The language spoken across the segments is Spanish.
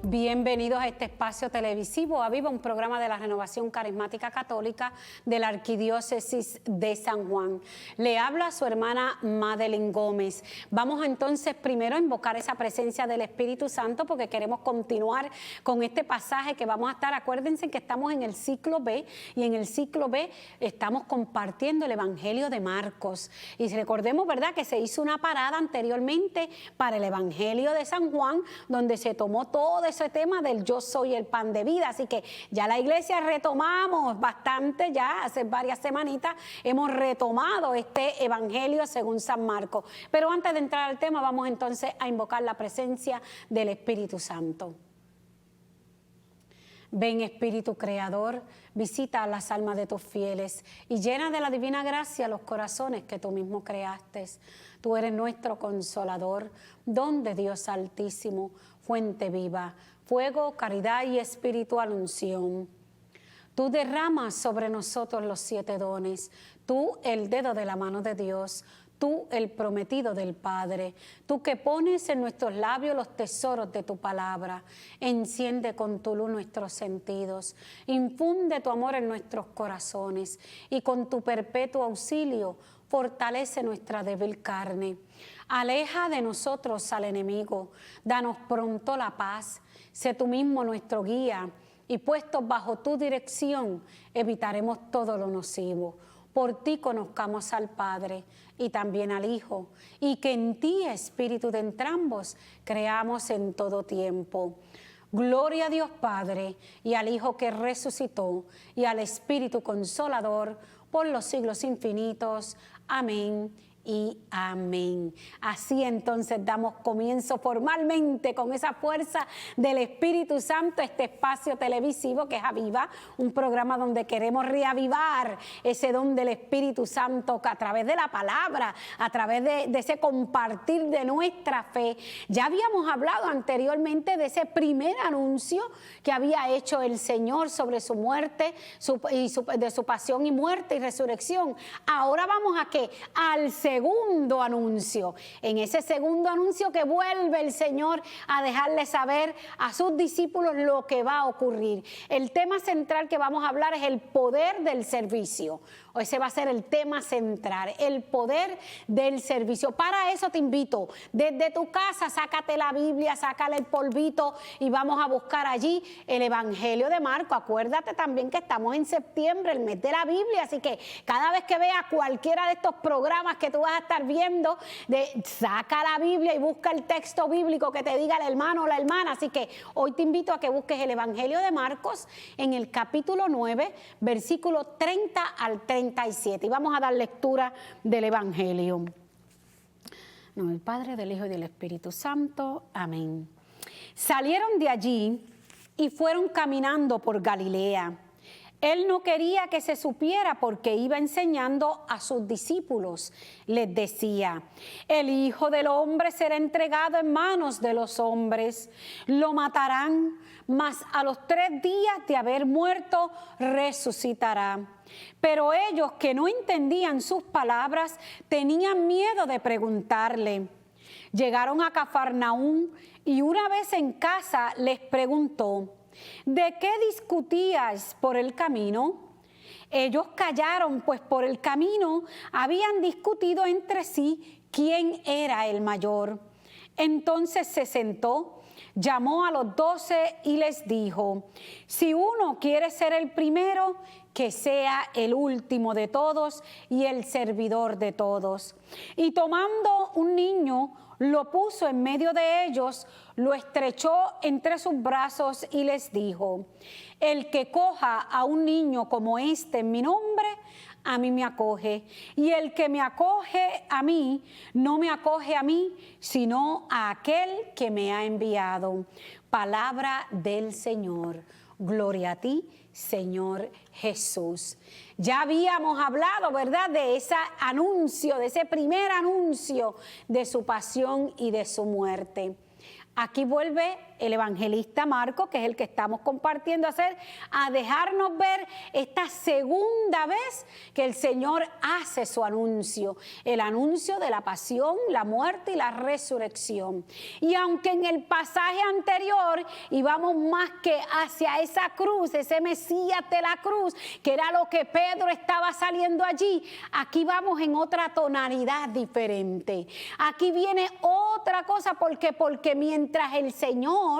Bienvenidos a este espacio televisivo Aviva, un programa de la Renovación Carismática Católica de la Arquidiócesis de San Juan. Le habla su hermana Madeline Gómez. Vamos entonces primero a invocar esa presencia del Espíritu Santo porque queremos continuar con este pasaje que vamos a estar. Acuérdense que estamos en el ciclo B y en el ciclo B estamos compartiendo el Evangelio de Marcos. Y recordemos, ¿verdad?, que se hizo una parada anteriormente para el Evangelio de San Juan, donde se tomó todo ese tema del yo soy el pan de vida. Así que ya la iglesia retomamos bastante, ya hace varias semanitas hemos retomado este Evangelio según San Marcos. Pero antes de entrar al tema, vamos entonces a invocar la presencia del Espíritu Santo. Ven, Espíritu Creador, visita a las almas de tus fieles y llena de la divina gracia los corazones que tú mismo creaste. Tú eres nuestro consolador, don de Dios Altísimo, fuente viva, fuego, caridad y espiritual unción. Tú derramas sobre nosotros los 7 dones, tú el dedo de la mano de Dios, tú el prometido del Padre, tú que pones en nuestros labios los tesoros de tu palabra, enciende con tu luz nuestros sentidos, infunde tu amor en nuestros corazones y con tu perpetuo auxilio fortalece nuestra débil carne. Aleja de nosotros al enemigo, danos pronto la paz, sé tú mismo nuestro guía y puestos bajo tu dirección evitaremos todo lo nocivo. Por ti conozcamos al Padre y también al Hijo, y que en ti, Espíritu de entrambos, creamos en todo tiempo. Gloria a Dios Padre, y al Hijo que resucitó, y al Espíritu Consolador, por los siglos infinitos. Amén y amén. Así entonces damos comienzo formalmente con esa fuerza del Espíritu Santo, este espacio televisivo que es Aviva, un programa donde queremos reavivar ese don del Espíritu Santo que a través de la palabra, a través de ese compartir de nuestra fe. Ya habíamos hablado anteriormente de ese primer anuncio que había hecho el Señor sobre su muerte, de su pasión y muerte y resurrección. Ahora vamos a ¿qué? Al segundo anuncio. En ese segundo anuncio que vuelve el Señor a dejarle saber a sus discípulos lo que va a ocurrir. El tema central que vamos a hablar es el poder del servicio. Ese va a ser el tema central, el poder del servicio. Para eso te invito, desde tu casa, sácate la Biblia, sácale el polvito y vamos a buscar allí el Evangelio de Marcos. Acuérdate también que estamos en septiembre, el mes de la Biblia, así que cada vez que veas cualquiera de estos programas que tú vas a estar viendo, saca la Biblia y busca el texto bíblico que te diga el hermano o la hermana. Así que hoy te invito a que busques el Evangelio de Marcos en el capítulo 9, versículo 30 al 37. Y vamos a dar lectura del Evangelio. En el Padre, del Hijo y del Espíritu Santo. Amén. Salieron de allí y fueron caminando por Galilea. Él no quería que se supiera porque iba enseñando a sus discípulos. Les decía: el Hijo del Hombre será entregado en manos de los hombres. Lo matarán, mas a los 3 días de haber muerto resucitará. Pero ellos, que no entendían sus palabras, tenían miedo de preguntarle. Llegaron a Cafarnaúm y una vez en casa les preguntó: ¿de qué discutíais por el camino? Ellos callaron, pues por el camino habían discutido entre sí quién era el mayor. Entonces se sentó, llamó a los 12 y les dijo: si uno quiere ser el primero, que sea el último de todos y el servidor de todos. Y tomando un niño, lo puso en medio de ellos, lo estrechó entre sus brazos y les dijo: el que coja a un niño como este en mi nombre, a mí me acoge. Y el que me acoge a mí, no me acoge a mí, sino a aquel que me ha enviado. Palabra del Señor. Gloria a ti, Señor Jesús. Ya habíamos hablado, ¿verdad?, de ese anuncio, de ese primer anuncio de su pasión y de su muerte. aquí vuelve el evangelista Marcos, que es el que estamos compartiendo, a dejarnos ver esta segunda vez que el Señor hace su anuncio, el anuncio de la pasión, la muerte y la resurrección. Y aunque en el pasaje anterior íbamos más que hacia esa cruz, ese Mesías de la cruz, que era lo que Pedro estaba saliendo allí, aquí vamos en otra tonalidad diferente. Aquí viene otra cosa, porque mientras el Señor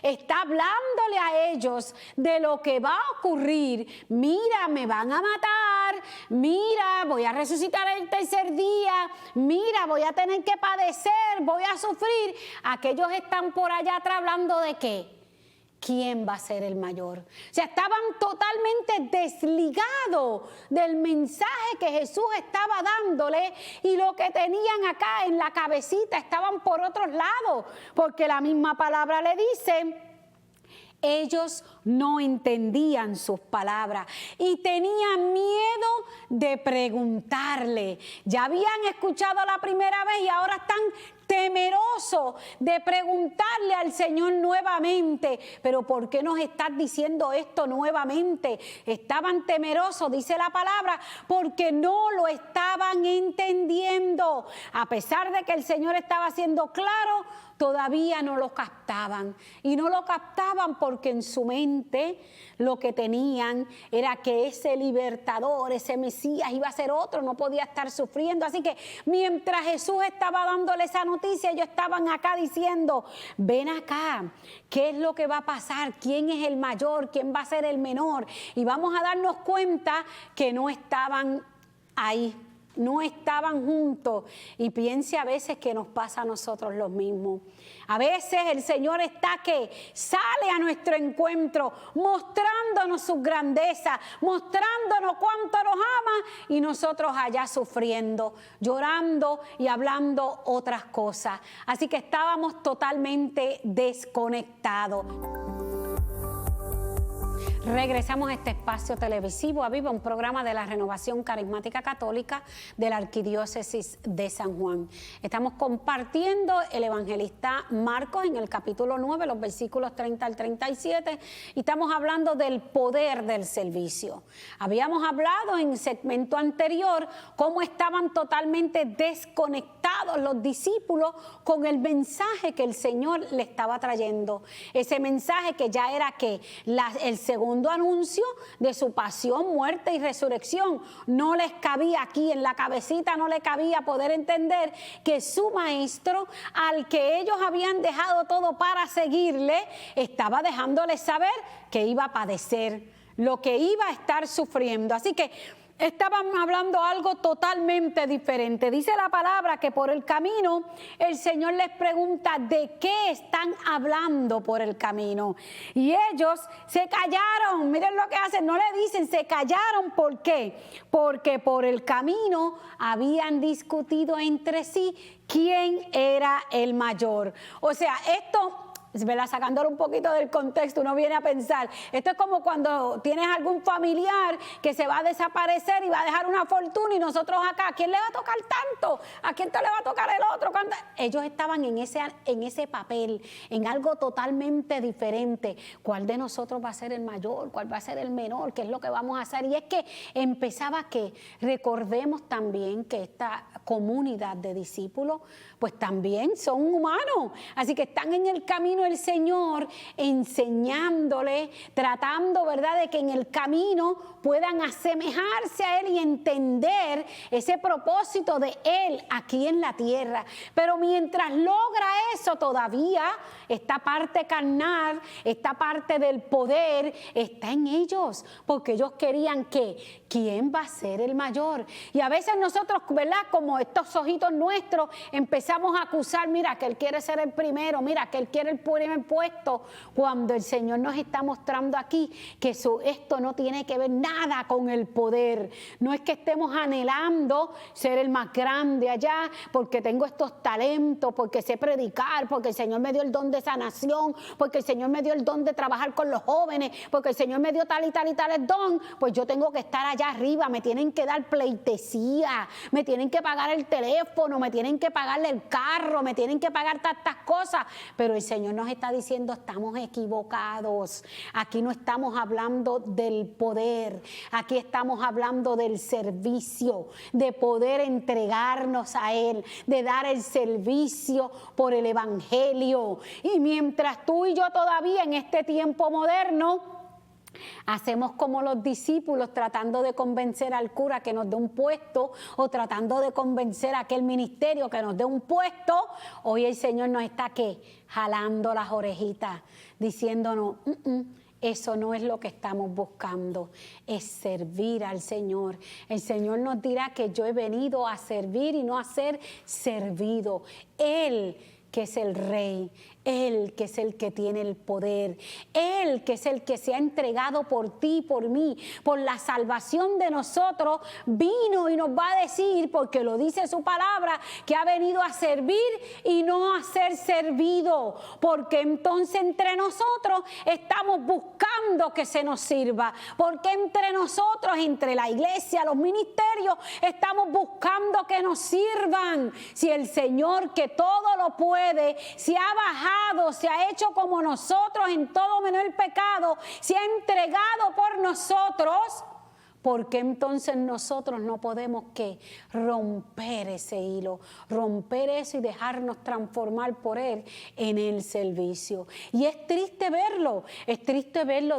está hablándole a ellos de lo que va a ocurrir, mira, me van a matar, mira, voy a resucitar el tercer día, mira, voy a tener que padecer, voy a sufrir, aquellos están por allá atrás hablando de ¿qué? ¿Quién va a ser el mayor? O sea, estaban totalmente desligados del mensaje que Jesús estaba dándole, y lo que tenían acá en la cabecita estaban por otros lados, porque la misma palabra le dice, ellos no entendían sus palabras y tenían miedo de preguntarle. Ya habían escuchado la primera vez y ahora están temerosos de preguntarle al Señor nuevamente. Pero ¿por qué nos estás diciendo esto nuevamente? Estaban temerosos, dice la palabra, porque no lo estaban entendiendo. A pesar de que el Señor estaba siendo claro, todavía no lo captaban. Y no lo captaban porque en su mente lo que tenían era que ese libertador, ese Mesías iba a ser otro, no podía estar sufriendo. Así que mientras Jesús estaba dándole esa noticia, ellos estaban acá diciendo, ven acá, ¿qué es lo que va a pasar? ¿Quién es el mayor? ¿Quién va a ser el menor? Y vamos a darnos cuenta que no estaban ahí, no estaban juntos. Y piense a veces que nos pasa a nosotros lo mismo. A veces el Señor está que sale a nuestro encuentro mostrándonos su grandeza, mostrándonos cuánto nos ama, y nosotros allá sufriendo, llorando y hablando otras cosas. Así que estábamos totalmente desconectados. Regresamos a este espacio televisivo A Viva, un programa de la Renovación Carismática Católica de la Arquidiócesis de San Juan. Estamos compartiendo el evangelista Marcos en el capítulo 9, los versículos 30 al 37, y estamos hablando del poder del servicio. Habíamos hablado en el segmento anterior cómo estaban totalmente desconectados los discípulos con el mensaje que el Señor le estaba trayendo. Ese mensaje que ya era que el segundo anuncio de su pasión, muerte y resurrección. No les cabía aquí en la cabecita, no le cabía poder entender que su maestro, al que ellos habían dejado todo para seguirle, estaba dejándoles saber que iba a padecer, lo que iba a estar sufriendo. Así que estaban hablando algo totalmente diferente. Dice la palabra que por el camino el Señor les pregunta de qué están hablando por el camino. Y ellos se callaron. Miren lo que hacen, no le dicen, se callaron. ¿Por qué? Porque por el camino habían discutido entre sí quién era el mayor. O sea, esto, sacándolo un poquito del contexto, uno viene a pensar, esto es como cuando tienes algún familiar que se va a desaparecer y va a dejar una fortuna, y nosotros acá, ¿a quién le va a tocar tanto? ¿A quién te le va a tocar el otro? Ellos estaban en ese papel, en algo totalmente diferente. ¿Cuál de nosotros va a ser el mayor? ¿Cuál va a ser el menor? ¿Qué es lo que vamos a hacer? Y es que empezaba que recordemos también que esta comunidad de discípulos pues también son humanos, así que están en el camino del Señor, enseñándole, tratando, ¿verdad?, de que en el camino puedan asemejarse a Él y entender ese propósito de Él aquí en la tierra. Pero mientras logra eso, todavía esta parte carnal, esta parte del poder está en ellos, porque ellos querían que, ¿quién va a ser el mayor? Y a veces nosotros, ¿verdad?, como estos ojitos nuestros, empezamos a acusar, mira, que él quiere ser el primero, mira, que él quiere el primer puesto, cuando el Señor nos está mostrando aquí que esto no tiene que ver nada con el poder. No es que estemos anhelando ser el más grande allá, porque tengo estos talentos, porque sé predicar, porque el Señor me dio el don de sanación, porque el Señor me dio el don de trabajar con los jóvenes, porque el Señor me dio tal y tal y tal el don, pues yo tengo que estar allá allá arriba, me tienen que dar pleitesía, me tienen que pagar el teléfono, me tienen que pagarle el carro, me tienen que pagar tantas cosas. Pero el Señor nos está diciendo, estamos equivocados. Aquí no estamos hablando del poder, aquí estamos hablando del servicio, de poder entregarnos a Él, de dar el servicio por el Evangelio. Y mientras tú y yo todavía en este tiempo moderno hacemos como los discípulos tratando de convencer al cura que nos dé un puesto o tratando de convencer a aquel ministerio que nos dé un puesto, hoy el Señor nos está ¿qué? Jalando las orejitas, diciéndonos, eso no es lo que estamos buscando, es servir al Señor. El Señor nos dirá que yo he venido a servir y no a ser servido. Él que es el Rey, Él que es el que tiene el poder, Él que es el que se ha entregado por ti, por mí, por la salvación de nosotros, vino y nos va a decir, porque lo dice su palabra, que ha venido a servir y no a ser servido, porque entonces entre nosotros estamos buscando que se nos sirva, porque entre nosotros, entre la iglesia, los ministerios, estamos buscando que nos sirvan. Si el Señor que todo lo puede, se ha bajado, se ha hecho como nosotros en todo menos el pecado, se ha entregado por nosotros, ¿por qué entonces nosotros no podemos ¿qué? Romper ese hilo, romper eso y dejarnos transformar por Él en el servicio? Y es triste verlo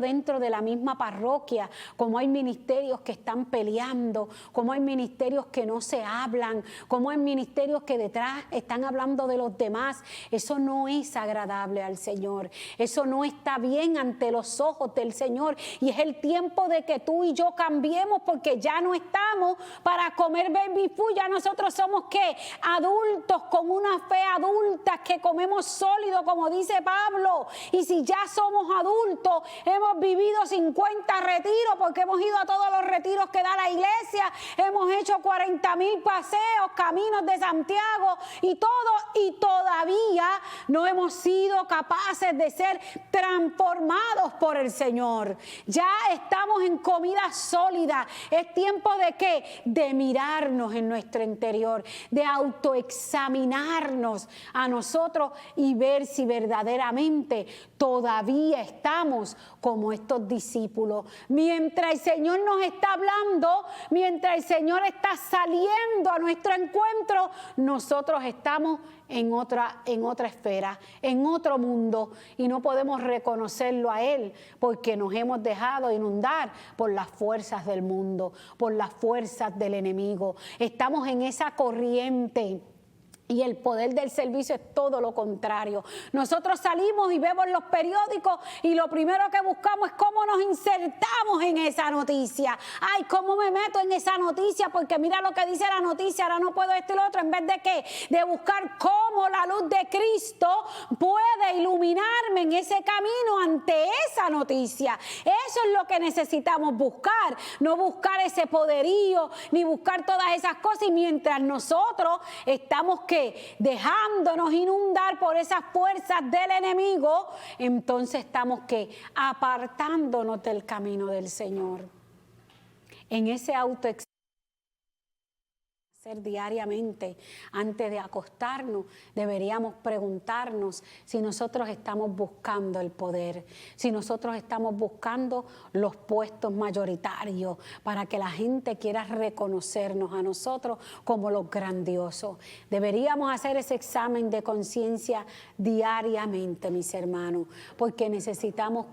dentro de la misma parroquia, como hay ministerios que están peleando, como hay ministerios que no se hablan, como hay ministerios que detrás están hablando de los demás. Eso no es agradable al Señor, eso no está bien ante los ojos del Señor, y es el tiempo de que tú y yo cambiemos, porque ya no estamos para comer baby food, ya nosotros somos ¿qué? Adultos con una fe adulta que comemos sólido, como dice Pablo. Y si ya somos adultos, hemos vivido 50 retiros, porque hemos ido a todos los retiros que da la iglesia, hemos hecho 40,000 paseos, caminos de Santiago y todo, y todavía no hemos sido capaces de ser transformados por el Señor. Ya estamos en comida sólida. Es tiempo de ¿qué? De mirarnos en nuestro interior, de autoexaminarnos a nosotros y ver si verdaderamente todavía estamos como estos discípulos. Mientras el Señor nos está hablando, mientras el Señor está saliendo a nuestro encuentro, nosotros estamos en otra esfera, en otro mundo, y no podemos reconocerlo a Él porque nos hemos dejado inundar por las fuerzas del mundo, por las fuerzas del enemigo. Estamos en esa corriente. Y el poder del servicio es todo lo contrario. Nosotros salimos y vemos los periódicos y lo primero que buscamos es cómo nos insertamos en esa noticia. Ay, ¿cómo me meto en esa noticia? Porque mira lo que dice la noticia, ahora no puedo esto y lo otro. En vez de ¿qué? De buscar cómo la luz de Cristo puede iluminarme en ese camino ante esa noticia. Eso es lo que necesitamos buscar. No buscar ese poderío, ni buscar todas esas cosas. Y mientras nosotros estamos dejándonos inundar por esas fuerzas del enemigo, entonces estamos apartándonos del camino del Señor. En ese autoexamen diariamente, antes de acostarnos, deberíamos preguntarnos si nosotros estamos buscando el poder, si nosotros estamos buscando los puestos mayoritarios para que la gente quiera reconocernos a nosotros como los grandiosos. Deberíamos hacer ese examen de conciencia diariamente, mis hermanos, porque necesitamos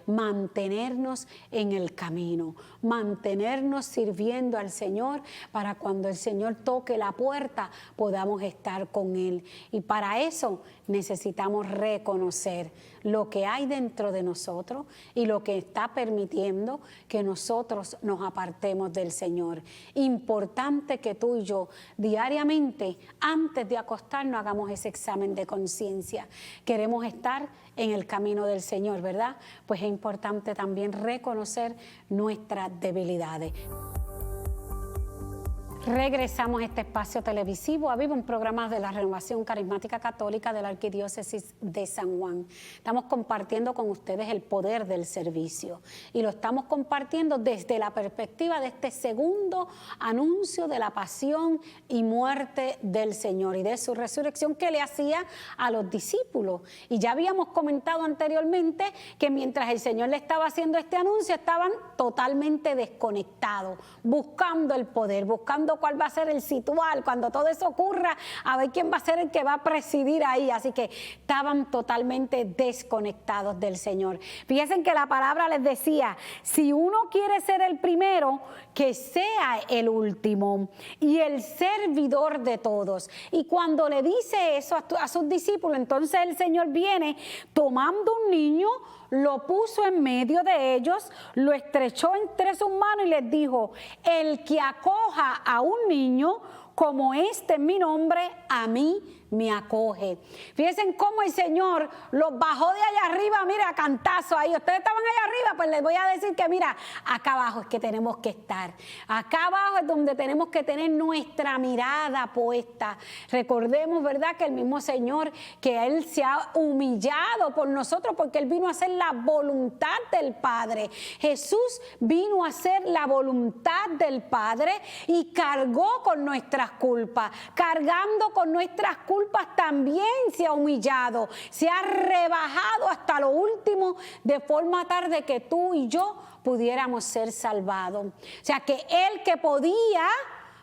mantenernos en el camino, mantenernos sirviendo al Señor, para cuando el Señor toque la puerta podamos estar con Él. Y para eso necesitamos reconocer lo que hay dentro de nosotros y lo que está permitiendo que nosotros nos apartemos del Señor. Importante que tú y yo diariamente, antes de acostarnos, hagamos ese examen de conciencia. Queremos estar en el camino del Señor, ¿verdad? Pues es importante también reconocer nuestras debilidades. Regresamos a este espacio televisivo, a Vivo, un programa de la Renovación Carismática Católica de la Arquidiócesis de San Juan. Estamos compartiendo con ustedes el poder del servicio y lo estamos compartiendo desde la perspectiva de este segundo anuncio de la pasión y muerte del Señor y de su resurrección que le hacía a los discípulos. Y ya habíamos comentado anteriormente que mientras el Señor le estaba haciendo este anuncio, estaban totalmente desconectados, buscando el poder, buscando cuál va a ser el situal, cuando todo eso ocurra, a ver quién va a ser el que va a presidir ahí. Así que estaban totalmente desconectados del Señor. Fíjense que la palabra les decía, si uno quiere ser el primero, que sea el último y el servidor de todos. Y cuando le dice eso a sus discípulos, entonces el Señor viene tomando un niño, lo puso en medio de ellos, lo estrechó entre sus manos y les dijo: el que acoja a un niño como este en mi nombre, a mí me acoge. Fíjense cómo el Señor los bajó de allá arriba, mira, a cantazo ahí. Ustedes estaban allá arriba, pues les voy a decir que mira, acá abajo es que tenemos que estar. Acá abajo es donde tenemos que tener nuestra mirada puesta. Recordemos, ¿verdad?, que el mismo Señor, que Él se ha humillado por nosotros porque Él vino a hacer la voluntad del Padre. Jesús vino a hacer la voluntad del Padre y cargó con nuestras culpas. Cargando con nuestras culpas también se ha humillado, se ha rebajado hasta lo último, de forma tal de que tú y yo pudiéramos ser salvados. O sea que Él, que podía,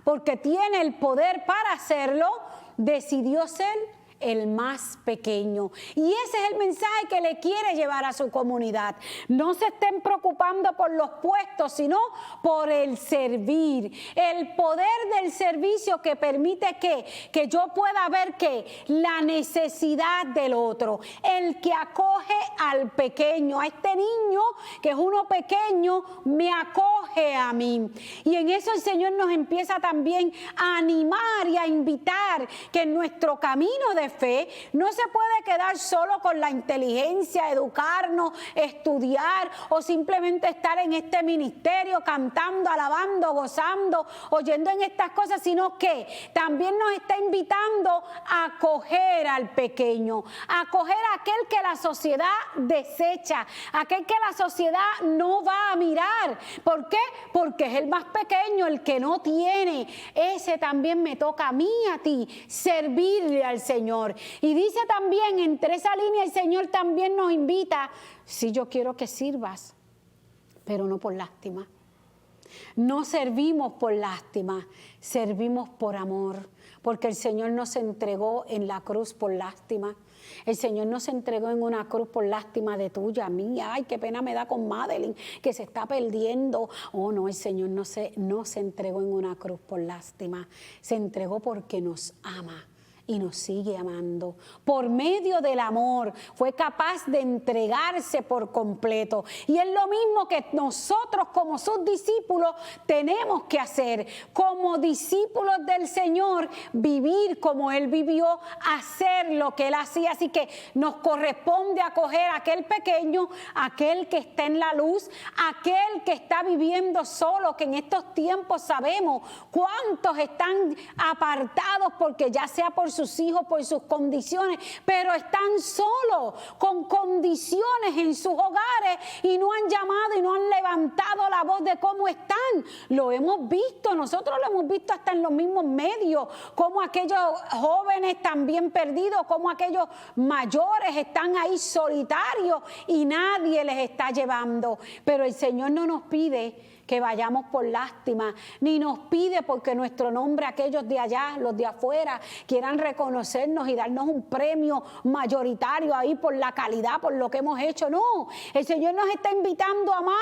porque tiene el poder para hacerlo, decidió ser el más pequeño. Y ese es el mensaje que le quiere llevar a su comunidad. No se estén preocupando por los puestos, sino por el servir. El poder del servicio que permite que yo pueda ver que la necesidad del otro. El que acoge al pequeño, a este niño que es uno pequeño, me acoge a mí. Y en eso el Señor nos empieza también a animar y a invitar que en nuestro camino de fe no se puede quedar solo con la inteligencia, educarnos, estudiar o simplemente estar en este ministerio cantando, alabando, gozando, oyendo en estas cosas, sino que también nos está invitando a acoger al pequeño, a acoger a aquel que la sociedad desecha, aquel que la sociedad no va a mirar. ¿Por qué? Porque es el más pequeño, el que no tiene. Ese también me toca a mí y a ti, servirle al Señor. Y dice también, entre esa línea, el Señor también nos invita: si yo quiero que sirvas, pero no por lástima. No servimos por lástima, servimos por amor, porque el Señor no se entregó en la cruz por lástima. El Señor no se entregó en una cruz por lástima de tuya, mía. Ay, qué pena me da con Madeline, que se está perdiendo. Oh, no, el Señor no se entregó en una cruz por lástima. Se entregó porque nos ama y nos sigue amando. Por medio del amor fue capaz de entregarse por completo. Y es lo mismo que nosotros como sus discípulos tenemos que hacer. Como discípulos del Señor, vivir como Él vivió, hacer lo que Él hacía. Así que nos corresponde acoger a aquel pequeño, aquel que está en la luz, aquel que está viviendo solo, que en estos tiempos sabemos cuántos están apartados porque ya sea por sus hijos, por sus condiciones, pero están solos, con condiciones en sus hogares y no han llamado y no han levantado la voz de cómo están. Lo hemos visto, nosotros lo hemos visto hasta en los mismos medios, como aquellos jóvenes también perdidos, como aquellos mayores están ahí solitarios y nadie les está llevando. Pero el Señor no nos pide que vayamos por lástima, ni nos pide porque nuestro nombre, aquellos de allá, los de afuera, quieran reconocernos y darnos un premio mayoritario ahí por la calidad, por lo que hemos hecho. No, el Señor nos está invitando a amar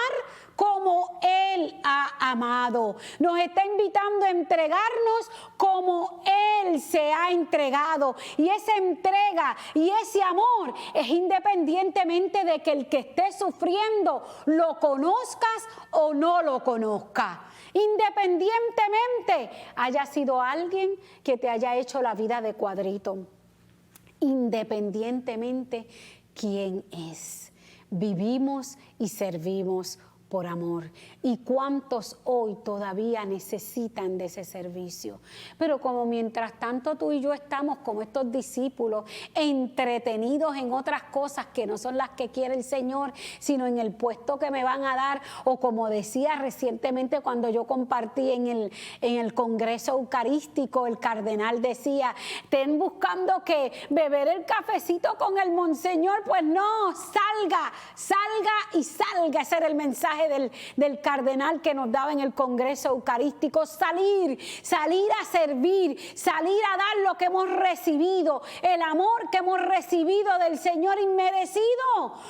como Él ha amado. Nos está invitando a entregarnos como Él se ha entregado. Y esa entrega y ese amor es independientemente de que el que esté sufriendo lo conozcas o no lo conozca. Independientemente haya sido alguien que te haya hecho la vida de cuadrito. Independientemente quién es. Vivimos y servimos por amor. ¿Y cuántos hoy todavía necesitan de ese servicio? Pero como mientras tanto tú y yo estamos como estos discípulos entretenidos en otras cosas que no son las que quiere el Señor, sino en el puesto que me van a dar, o como decía recientemente cuando yo compartí en el Congreso Eucarístico, el cardenal decía, estén buscando que beber el cafecito con el monseñor, pues no, salga y salga. Ese era el mensaje del cardenal que nos daba en el Congreso Eucarístico, salir a servir, salir a dar lo que hemos recibido, el amor que hemos recibido del Señor inmerecido,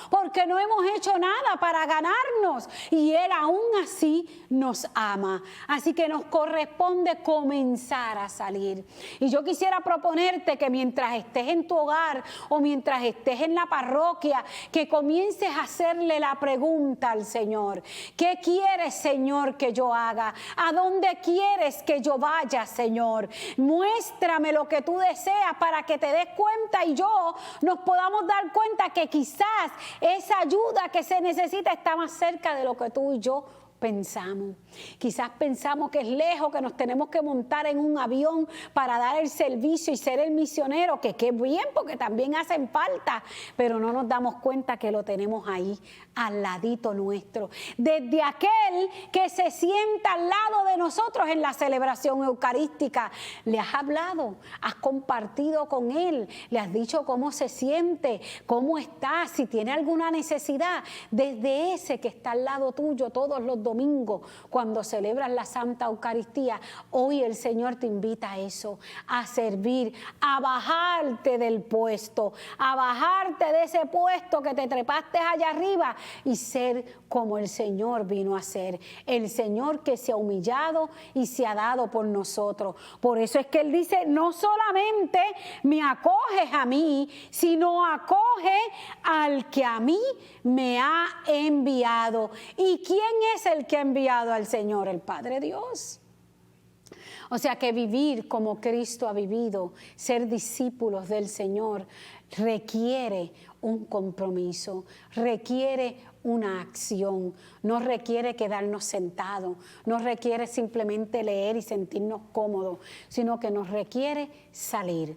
porque no hemos hecho nada para ganarnos y Él aún así nos ama. Así que nos corresponde comenzar a salir. Y yo quisiera proponerte que mientras estés en tu hogar o mientras estés en la parroquia, que comiences a hacerle la pregunta al Señor: ¿qué quieres, Señor, que yo haga? ¿A dónde quieres que yo vaya, Señor? Muéstrame lo que tú deseas para que te des cuenta y yo nos podamos dar cuenta que quizás esa ayuda que se necesita está más cerca de lo que tú y yo pensamos. Quizás pensamos que es lejos, que nos tenemos que montar en un avión para dar el servicio y ser el misionero, que qué bien, porque también hacen falta, pero no nos damos cuenta que lo tenemos ahí, al ladito nuestro. Desde aquel que se sienta al lado de nosotros en la celebración eucarística, le has hablado, has compartido con él, le has dicho cómo se siente, cómo está, si tiene alguna necesidad. Desde ese que está al lado tuyo todos los domingo, cuando celebras la Santa Eucaristía, hoy el Señor te invita a eso, a servir, a bajarte del puesto, a bajarte de ese puesto que te trepaste allá arriba y ser como el Señor vino a ser, el Señor que se ha humillado y se ha dado por nosotros. Por eso es que Él dice, no solamente me acoges a mí, sino acoge al que a mí me ha enviado. ¿Y quién es el que ha enviado al Señor? El Padre Dios. O sea que vivir como Cristo ha vivido, ser discípulos del Señor, requiere un compromiso, requiere una acción, no requiere quedarnos sentados, no requiere simplemente leer y sentirnos cómodos, sino que nos requiere salir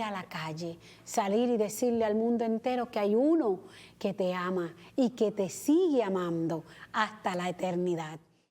a la calle, salir y decirle al mundo entero que hay uno que te ama y que te sigue amando hasta la eternidad.